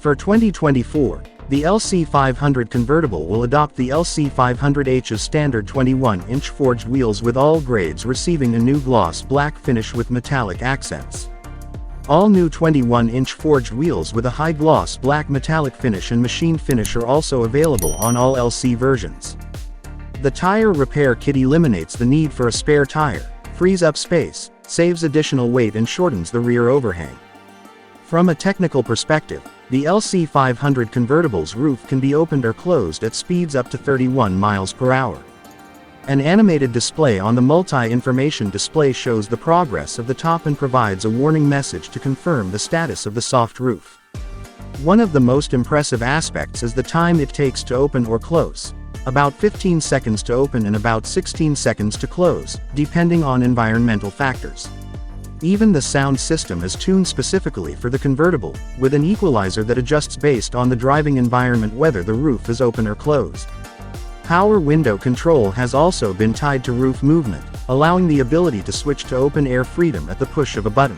For 2024, the LC500 convertible will adopt the LC500H's standard 21-inch forged wheels with all grades receiving a new gloss black finish with metallic accents. All new 21-inch forged wheels with a high gloss black metallic finish and machine finish are also available on all LC versions. The tire repair kit eliminates the need for a spare tire, frees up space, saves additional weight and shortens the rear overhang. From a technical perspective, the LC500 convertible's roof can be opened or closed at speeds up to 31 miles per hour. An animated display on the multi-information display shows the progress of the top and provides a warning message to confirm the status of the soft roof. One of the most impressive aspects is the time it takes to open or close, about 15 seconds to open and about 16 seconds to close, depending on environmental factors. Even the sound system is tuned specifically for the convertible, with an equalizer that adjusts based on the driving environment whether the roof is open or closed. Power window control has also been tied to roof movement, allowing the ability to switch to open air freedom at the push of a button.